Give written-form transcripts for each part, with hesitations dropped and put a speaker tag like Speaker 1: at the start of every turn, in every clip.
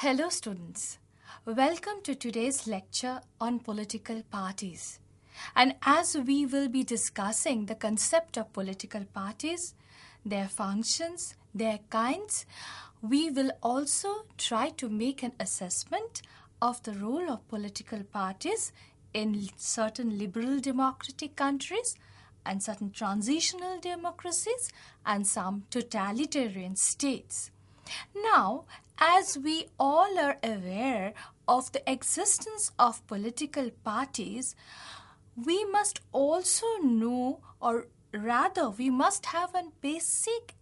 Speaker 1: Hello students, welcome to today's lecture on political parties. And as we will be discussing the concept of political parties, their functions, their kinds, we will also try to make an assessment of the role of political parties in certain liberal democratic countries and certain transitional democracies and some totalitarian states. Now, as we all are aware of the existence of political parties, we must also know, or rather, we must have a basic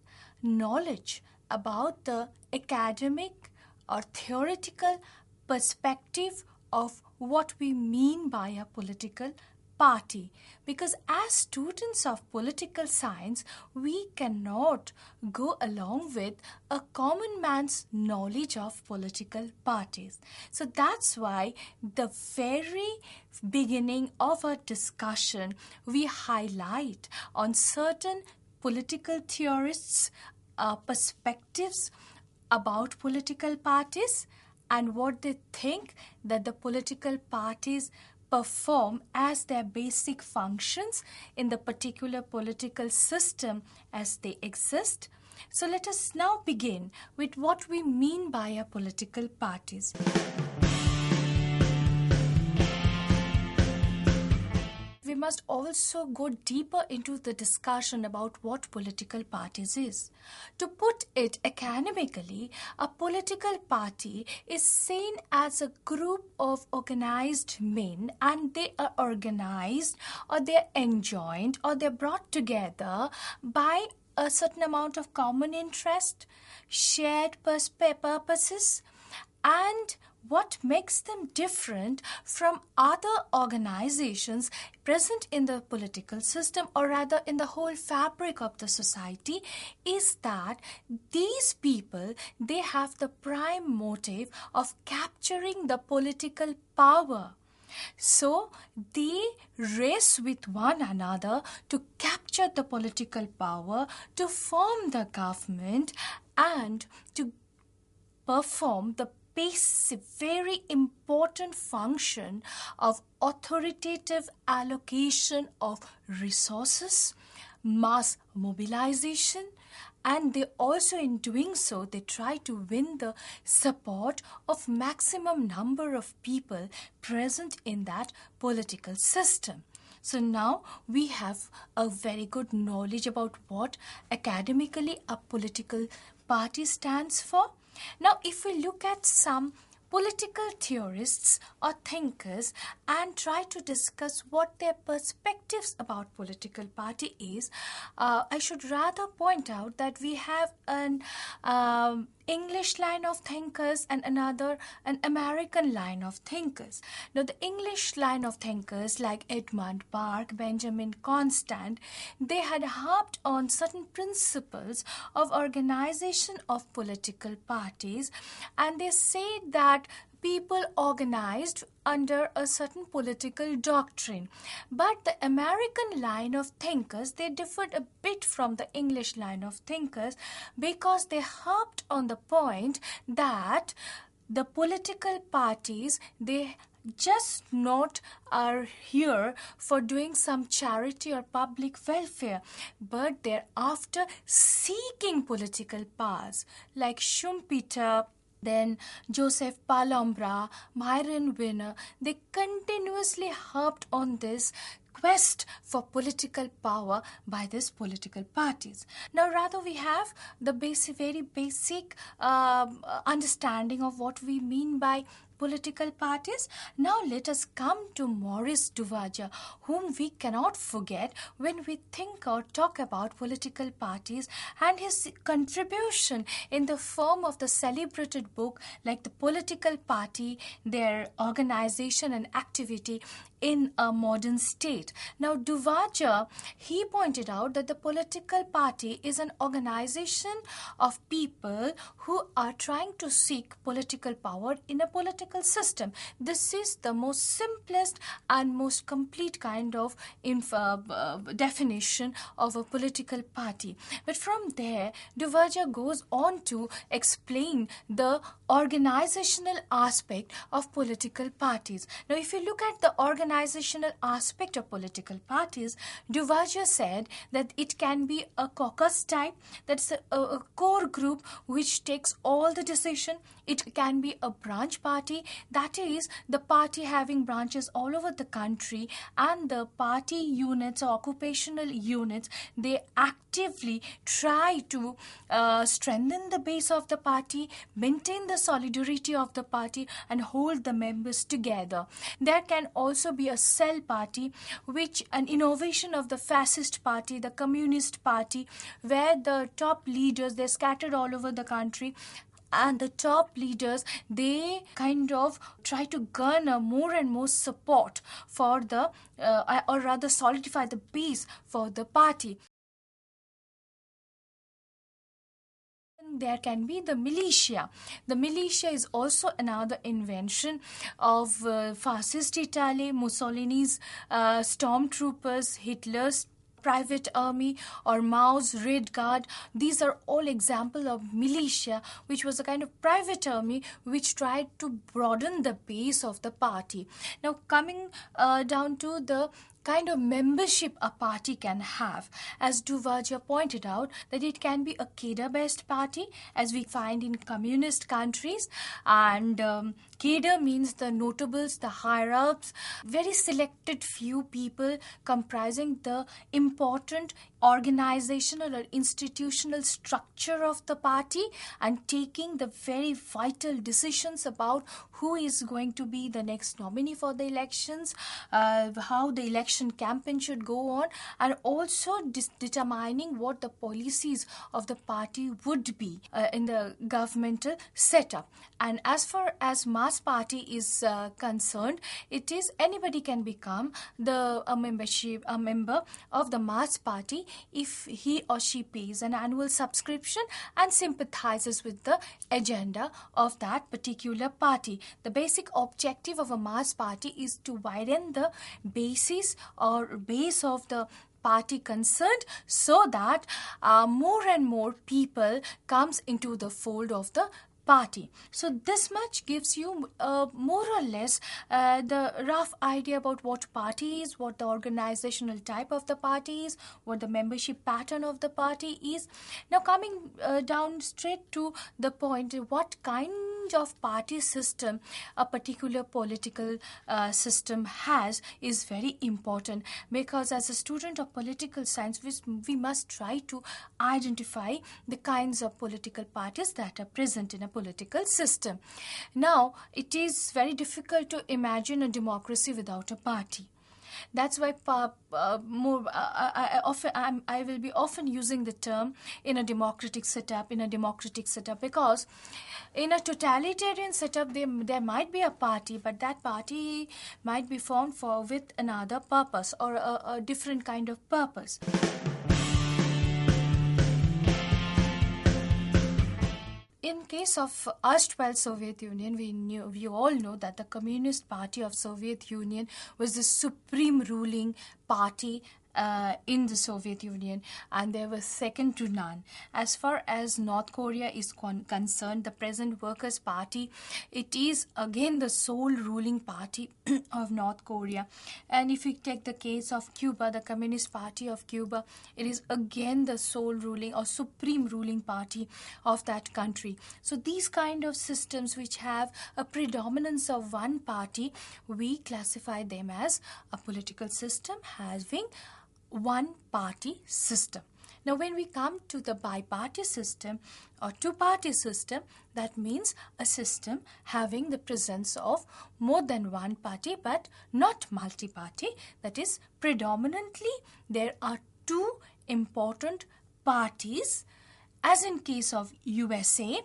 Speaker 1: knowledge about the academic or theoretical perspective of what we mean by a political party, because as students of political science we cannot go along with a common man's knowledge of political parties. So that's why the very beginning of our discussion we highlight on certain political theorists' perspectives about political parties and what they think that the political parties perform as their basic functions in the particular political system as they exist. So let us now begin with what we mean by our political parties. We must also go deeper into the discussion about what political parties is. To put it academically, a political party is seen as a group of organized men, and they are organized or they're enjoined or they're brought together by a certain amount of common interest, shared purposes, and what makes them different from other organizations present in the political system, or rather in the whole fabric of the society, is that these people, they have the prime motive of capturing the political power. So they race with one another to capture the political power, to form the government, and to perform the very important function of authoritative allocation of resources, mass mobilization, and they also, in doing so, they try to win the support of maximum number of people present in that political system. So now we have a very good knowledge about what academically a political party stands for. Now, if we look at some political theorists or thinkers and try to discuss what their perspectives about political party is, I should rather point out that we have an English line of thinkers and another an American line of thinkers. Now, the English line of thinkers like Edmund Burke, Benjamin Constant, they had harped on certain principles of organization of political parties, and they say that people organized under a certain political doctrine. But the American line of thinkers, they differed a bit from the English line of thinkers because they harped on the point that the political parties, they just not are here for doing some charity or public welfare, but they're after seeking political powers, like Schumpeter, then Joseph Pallombra, Myron Winner. They continuously harped on this quest for political power by these political parties. Now, rather, we have the very basic understanding of what we mean by political parties. Now let us come to Maurice Duverger, whom we cannot forget when we think or talk about political parties, and his contribution in the form of the celebrated book like The Political Party, Their Organization and Activity in a modern state. Now, Duvaja, he pointed out that the political party is an organization of people who are trying to seek political power in a political system. This is the most simplest and most complete kind of definition of a political party. But from there, Duvaja goes on to explain the organizational aspect of political parties. Now, if you look at the organizational aspect of political parties, Duvaja said that it can be a caucus type, that's a core group which takes all the decision. It can be a branch party, that is the party having branches all over the country, and the party units or occupational units, they actively try to strengthen the base of the party, maintain the solidarity of the party, and hold the members together. There can also be a cell party, which an innovation of the fascist party, the communist party, where the top leaders, they're scattered all over the country, and the top leaders, they kind of try to garner more and more support for the, or rather solidify the base for the party. There can be the militia. The militia is also another invention of fascist Italy, Mussolini's stormtroopers, Hitler's private army, or Mao's Red Guard. These are all examples of militia, which was a kind of private army which tried to broaden the base of the party. Now, coming down to the kind of membership a party can have, as Duvaja pointed out, that it can be a cadre-based party, as we find in communist countries, and cadre means the notables, the higher-ups, very selected few people comprising the important organizational or institutional structure of the party, and taking the very vital decisions about who is going to be the next nominee for the elections, how the election campaign should go on, and also determining what the policies of the party would be in the governmental setup. And as far as mass party is concerned, it is anybody can become a member of the mass party if he or she pays an annual subscription and sympathizes with the agenda of that particular party. The basic objective of a mass party is to widen the basis or base of the party concerned, so that more and more people comes into the fold of the party. So this much gives you more or less the rough idea about what party is, what the organizational type of the party is, what the membership pattern of the party is. Now, coming down straight to the point, what kind of party system a particular political system has is very important, because as a student of political science, we must try to identify the kinds of political parties that are present in a political system. Now, it is very difficult to imagine a democracy without a party. That's why I will be often using the term in a democratic setup, because in a totalitarian setup, there might be a party, but that party might be formed with another purpose, or a different kind of purpose. In case of erstwhile Soviet Union, we all know that the Communist Party of Soviet Union was the supreme ruling party in the Soviet Union, and they were second to none. As far as North Korea is concerned, the present Workers' Party, it is again the sole ruling party of North Korea. And if we take the case of Cuba, the Communist Party of Cuba, it is again the sole ruling or supreme ruling party of that country. So these kind of systems which have a predominance of one party, we classify them as a political system having one party system. Now, when we come to the bi-party system or two-party system, that means a system having the presence of more than one party but not multi-party. That is, predominantly there are two important parties, as in case of USA,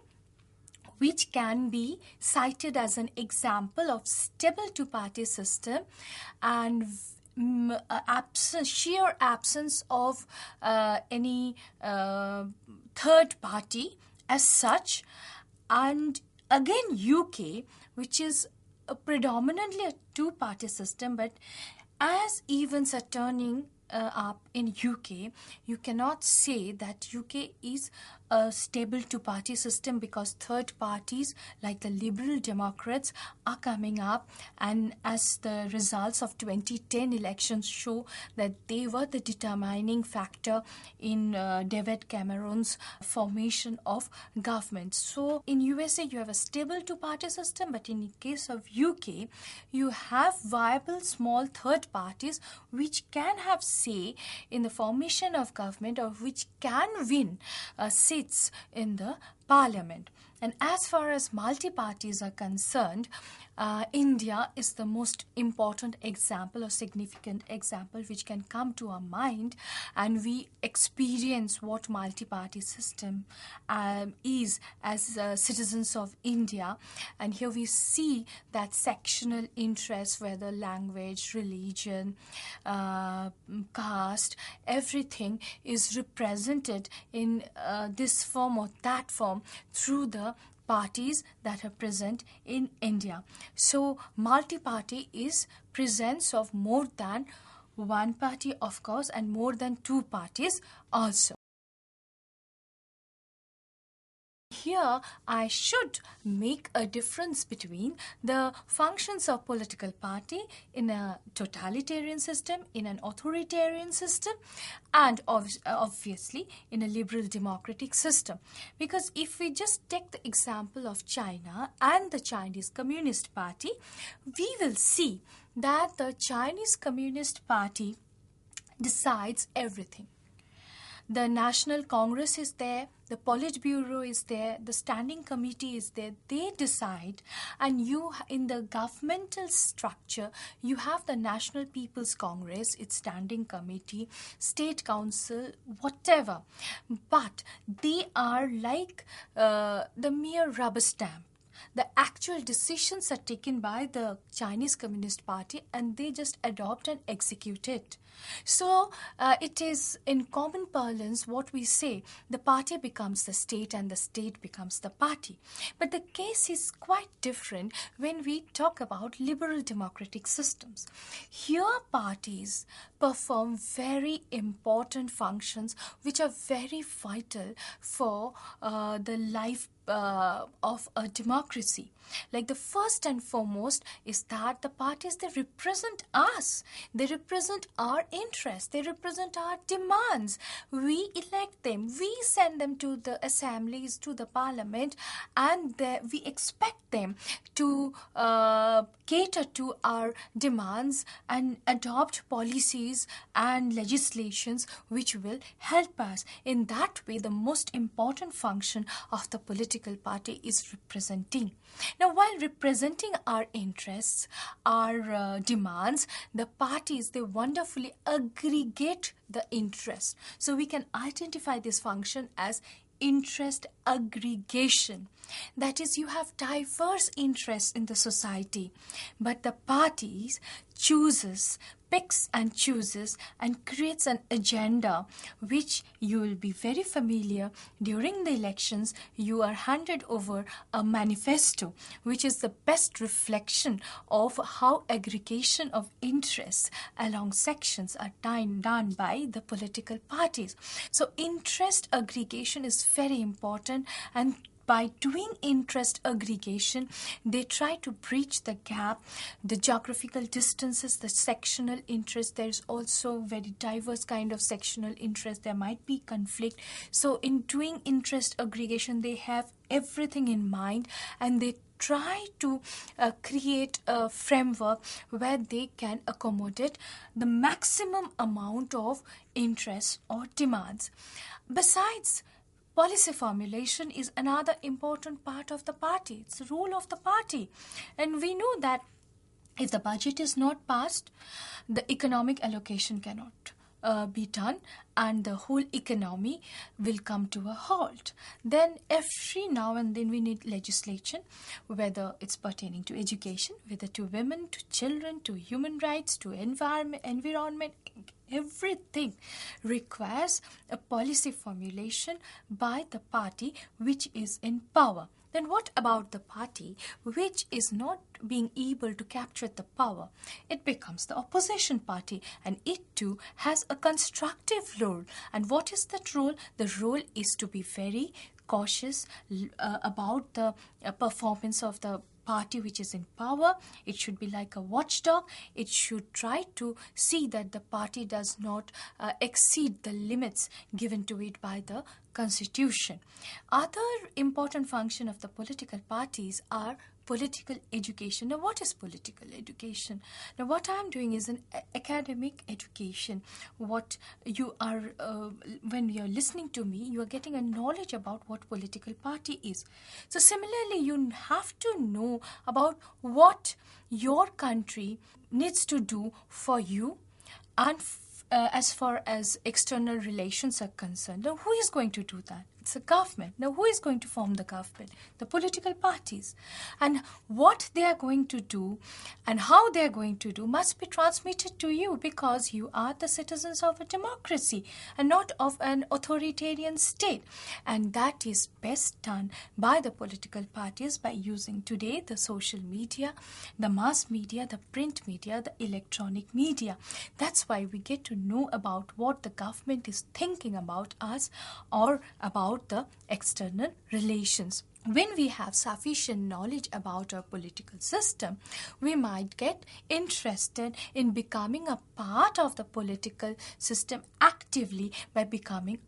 Speaker 1: which can be cited as an example of stable two-party system and sheer absence of any third party as such. And again, UK, which is predominantly a two-party system, but as events are turning up in UK, you cannot say that UK is a stable two-party system, because third parties like the Liberal Democrats are coming up, and as the results of 2010 elections show, that they were the determining factor in David Cameron's formation of government. So in USA you have a stable two-party system, but in the case of UK you have viable small third parties which can have say in the formation of government, or which can win seats in the parliament. And as far as multi-parties are concerned, India is the most important example or significant example which can come to our mind, and we experience what multi-party system is as citizens of India. And here we see that sectional interests, whether language, religion, caste, everything is represented in this form or that form through the parties that are present in India. So multi-party is presence of more than one party, of course, and more than two parties also. Here I should make a difference between the functions of political party in a totalitarian system, in an authoritarian system, and obviously in a liberal democratic system. Because if we just take the example of China and the Chinese Communist Party, we will see that the Chinese Communist Party decides everything. The National Congress is there, the Politburo is there, the Standing Committee is there. They decide, and you, in the governmental structure, you have the National People's Congress, its Standing Committee, State Council, whatever. But they are like the mere rubber stamp. The actual decisions are taken by the Chinese Communist Party, and they just adopt and execute it. So it is, in common parlance, what we say, the party becomes the state and the state becomes the party. But the case is quite different when we talk about liberal democratic systems. Here parties perform very important functions which are very vital for the life of a democracy. Like the first and foremost is that the parties, they represent us. They represent our interests. They represent our demands. We elect them. We send them to the assemblies, to the parliament, and we expect them to cater to our demands and adopt policies and legislations which will help us. In that way, the most important function of the political party is representing. Now, while representing our interests, our demands, the parties, they wonderfully aggregate the interest. So we can identify this function as interest aggregation. That is, you have diverse interests in the society, but the parties picks and chooses and creates an agenda which you will be very familiar. During the elections, you are handed over a manifesto which is the best reflection of how aggregation of interests along sections are done by the political parties. So interest aggregation is very important, and by doing interest aggregation, they try to breach the gap, the geographical distances, the sectional interest. There's also very diverse kind of sectional interest. There might be conflict. So in doing interest aggregation, they have everything in mind, and they try to create a framework where they can accommodate the maximum amount of interests or demands. Besides, policy formulation is another important part of the party. It's the role of the party. And we know that if the budget is not passed, the economic allocation cannot be done, and the whole economy will come to a halt. Then every now and then we need legislation, whether it's pertaining to education, whether to women, to children, to human rights, to environment. Everything requires a policy formulation by the party which is in power. Then what about the party which is not being able to capture the power? It becomes the opposition party, and it too has a constructive role. And what is that role? The role is to be very cautious about the performance of the party which is in power. It should be like a watchdog. It should try to see that the party does not exceed the limits given to it by the constitution. Other important function of the political parties are political education. Now, what is political education? Now, what I am doing is an academic education. What you are, when you are listening to me, you are getting a knowledge about what political party is. So, similarly, you have to know about what your country needs to do for you, and as far as external relations are concerned. Now, who is going to do that? It's a government. Now, who is going to form the government? The political parties. And what they are going to do and how they are going to do must be transmitted to you, because you are the citizens of a democracy and not of an authoritarian state. And that is best done by the political parties by using today the social media, the mass media, the print media, the electronic media. That's why we get to know about what the government is thinking about us or about the external relations. When we have sufficient knowledge about our political system, we might get interested in becoming a part of the political system actively by becoming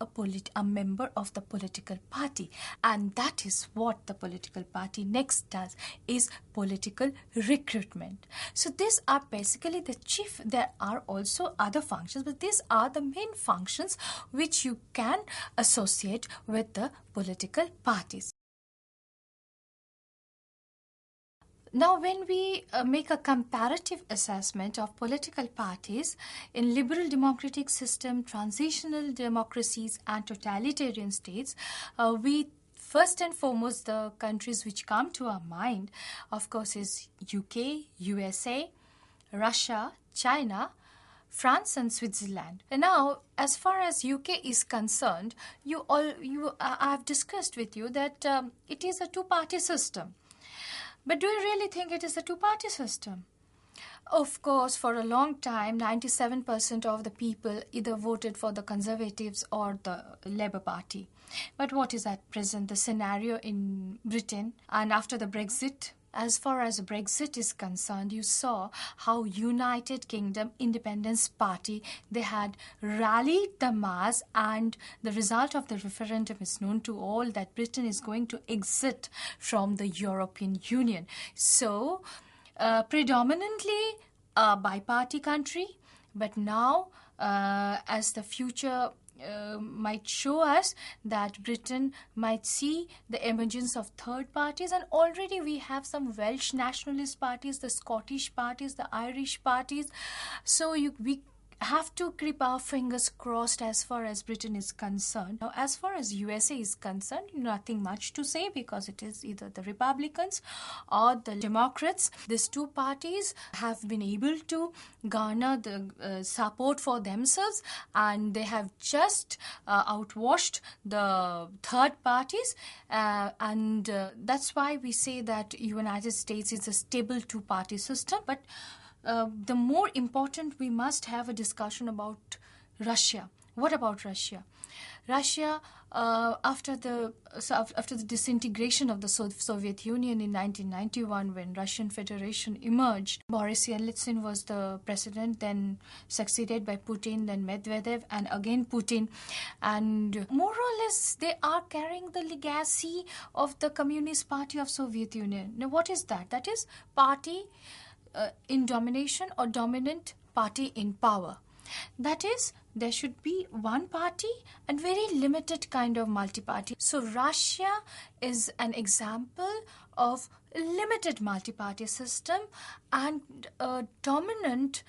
Speaker 1: a member of the political party. And that is what the political party next does, is political recruitment. So these are basically the chief. There are also other functions, but these are the main functions which you can associate with the political parties. Now, when we make a comparative assessment of political parties in liberal democratic system, transitional democracies and totalitarian states, we first and foremost, the countries which come to our mind, of course, is UK, USA, Russia, China, France and Switzerland. And now, as far as UK is concerned, I've discussed with you that it is a two-party system. But do you really think it is a two-party system? Of course, for a long time, 97% of the people either voted for the Conservatives or the Labour Party. But what is at present the scenario in Britain? And after the Brexit, as far as Brexit is concerned, you saw how United Kingdom Independence Party, they had rallied the mass, and the result of the referendum is known to all, that Britain is going to exit from the European Union. So, predominantly a bi-party country, but now as the future might show us that Britain might see the emergence of third parties, and already we have some Welsh nationalist parties, the Scottish parties, the Irish parties. So we have to keep our fingers crossed as far as Britain is concerned. Now, as far as USA is concerned, nothing much to say, because it is either the Republicans or the Democrats. These two parties have been able to garner the support for themselves, and they have just outwashed the third parties, and that's why we say that United States is a stable two-party system. But the more important, we must have a discussion about Russia. What about Russia? Russia, after the disintegration of the Soviet Union in 1991, when Russian Federation emerged, Boris Yeltsin was the president, then succeeded by Putin, then Medvedev, and again Putin. And more or less, they are carrying the legacy of the Communist Party of Soviet Union. Now, what is that? That is party in domination or dominant party in power. That is, there should be one party and very limited kind of multi-party. So Russia is an example of a limited multi-party system and a dominant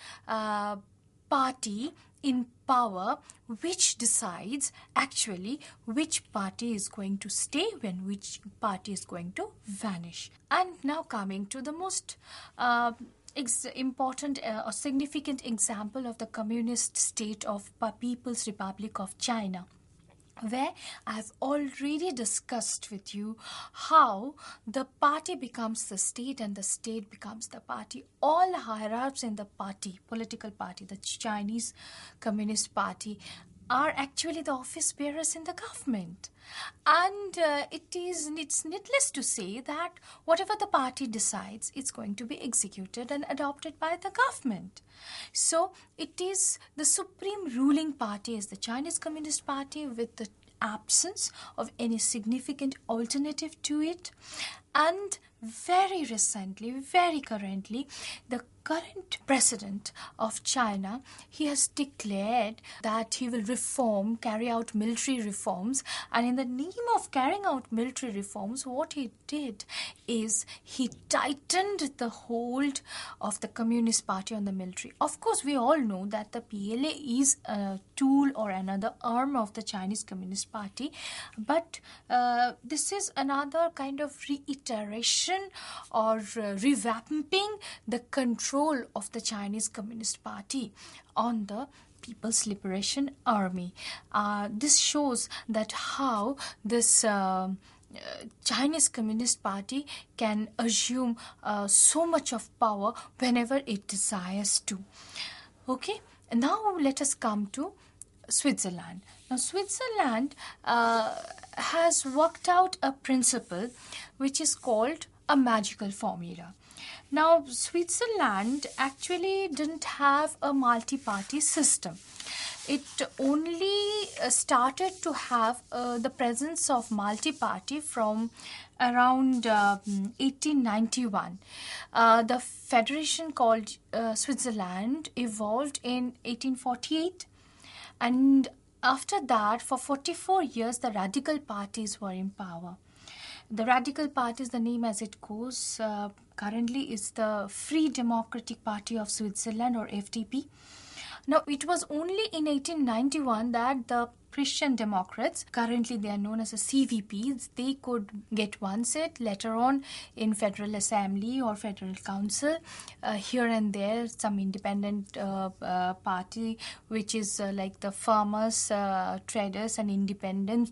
Speaker 1: party in power which decides actually which party is going to stay when which party is going to vanish. And now coming to the most important or significant example of the communist state of People's Republic of China, where I've already discussed with you how the party becomes the state and the state becomes the party. All hierarchs in the party, political party, the Chinese Communist Party, are actually the office bearers in the government. And it's needless to say that whatever the party decides, it's going to be executed and adopted by the government. So it is the supreme ruling party is the Chinese Communist Party, with the absence of any significant alternative to it. And very recently, very currently, the current president of China, he has declared that he will carry out military reforms. And in the name of carrying out military reforms, what he did is he tightened the hold of the Communist Party on the military. Of course, we all know that the PLA is a tool or another arm of the Chinese Communist Party, but this is another kind of reiteration or revamping the control of the Chinese Communist Party on the People's Liberation Army. This shows that how this Chinese Communist Party can assume so much of power whenever it desires to. Okay, and now let us come to Switzerland. Now, Switzerland has worked out a principle which is called a magical formula. Now, Switzerland actually didn't have a multi-party system. It only started to have the presence of multi-party from around 1891. The federation called Switzerland evolved in 1848, and after that, for 44 years, the radical parties were in power. The radical parties, the name as it goes, currently is the Free Democratic Party of Switzerland, or FDP. Now, it was only in 1891 that the Christian Democrats, currently they are known as the CVPs, they could get one seat. Later on in Federal Assembly or Federal Council, here and there some independent party, which is like the farmers, traders and Independence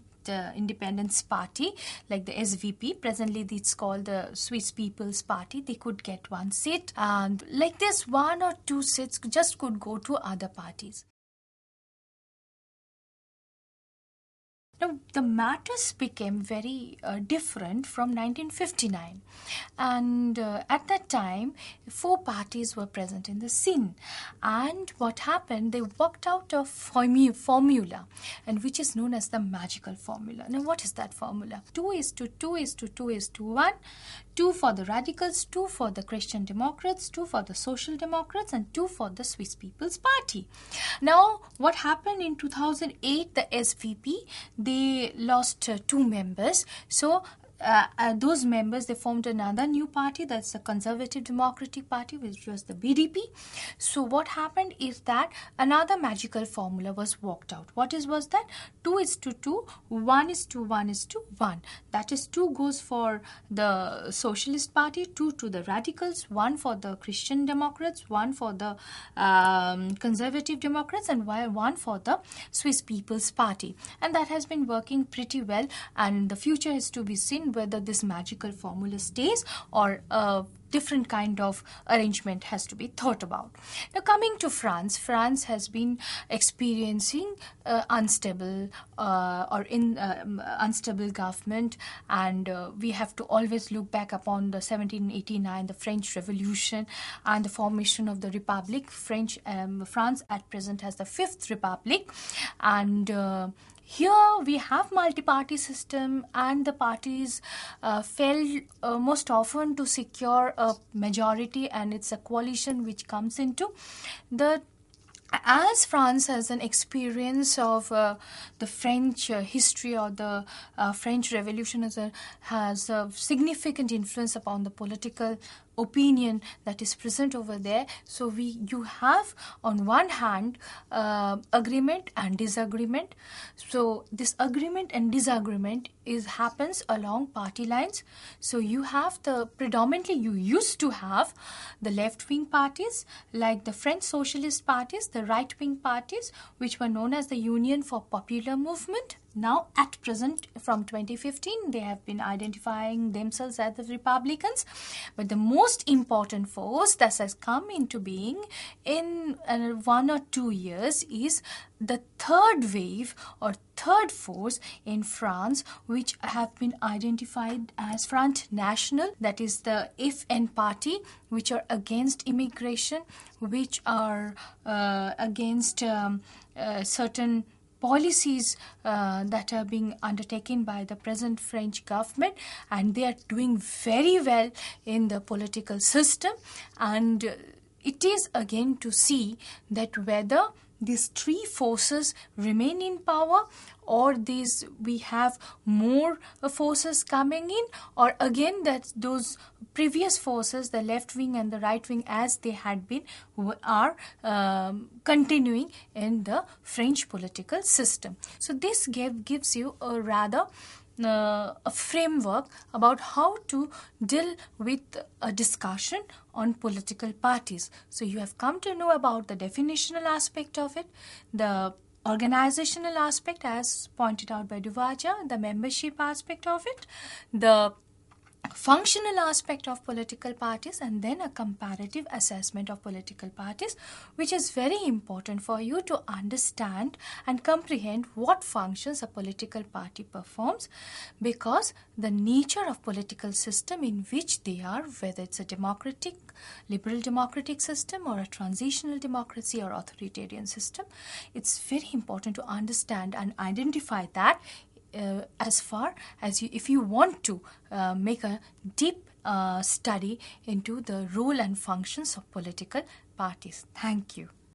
Speaker 1: Party, like the SVP. Presently it's called the Swiss People's Party. They could get one seat, and like this, one or two seats just could go to other parties. Now, the matters became very different from 1959, and at that time, 4 parties were present in the scene. And what happened, they worked out a formula, and which is known as the magical formula. Now, what is that formula? 2:2:2:2:1, 2 for the radicals, 2 for the Christian Democrats, 2 for the Social Democrats, and 2 for the Swiss People's Party. Now, what happened in 2008, the SVP, they lost 2 members. So, those members, they formed another new party, that's the Conservative Democratic Party, which was the BDP. So what happened is that another magical formula was worked out. What was that? 2:2, 1:1:1. That is, 2 goes for the Socialist Party, 2 to the Radicals, 1 for the Christian Democrats, 1 for the Conservative Democrats, and 1 for the Swiss People's Party. And that has been working pretty well, and the future is to be seen whether this magical formula stays or a different kind of arrangement has to be thought about. Now, coming to France, France has been experiencing unstable government, and we have to always look back upon the 1789, the French Revolution, and the formation of the Republic. France at present has the 5th Republic, and here we have multi-party system, and the parties fail most often to secure a majority, and it's a coalition which comes into the. As France has an experience of the French history or the French Revolution has a significant influence upon the political opinion that is present over there. So you have on one hand agreement and disagreement. So this agreement and disagreement happens along party lines. So you have predominantly you used to have the left-wing parties like the French socialist parties, the right-wing parties which were known as the Union for Popular Movement. Now at present, from 2015, they have been identifying themselves as the Republicans. But the most important force that has come into being in 1 or 2 years is the third wave or third force in France, which have been identified as Front National, that is the FN party, which are against immigration, which are against certain policies that are being undertaken by the present French government, and they are doing very well in the political system. And it is again to see that whether these three forces remain in power, or we have more forces coming in, or again that those previous forces, the left wing and the right wing as they had been, are continuing in the French political system. So this gives you a rather a framework about how to deal with a discussion on political parties. So you have come to know about the definitional aspect of it, the organizational aspect as pointed out by Duvaja, the membership aspect of it, the functional aspect of political parties, and then a comparative assessment of political parties, which is very important for you to understand and comprehend what functions a political party performs, because the nature of political system in which they are, whether it's a democratic, liberal democratic system or a transitional democracy or authoritarian system, it's very important to understand and identify that as far as if you want to make a deep study into the role and functions of political parties. Thank you.